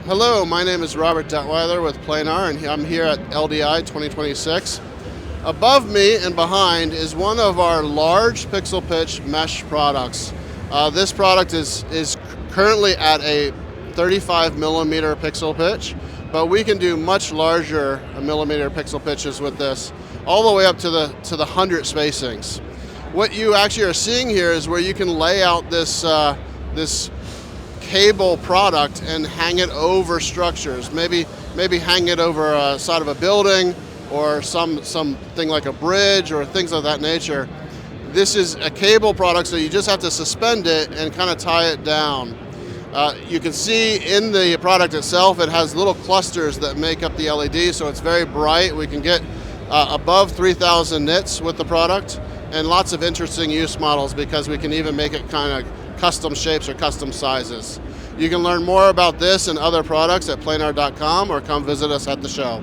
Hello, my name is Robert Detweiler with Planar, and I'm here at LDI 2026. Above me and behind is one of our large pixel pitch mesh products. This product is currently at a 35 millimeter pixel pitch, but we can do much larger millimeter pixel pitches with this, all the way up to the 100 spacings. What you actually are seeing here is where you can lay out this cable product and hang it over structures. Maybe hang it over a side of a building or something like a bridge or things of that nature. This is a cable product, so you just have to suspend it and kind of tie it down. You can see in the product itself, it has little clusters that make up the LED, so it's very bright. We can get above 3,000 nits with the product, and lots of interesting use models because we can even make it kind of custom shapes or custom sizes. You can learn more about this and other products at planar.com or come visit us at the show.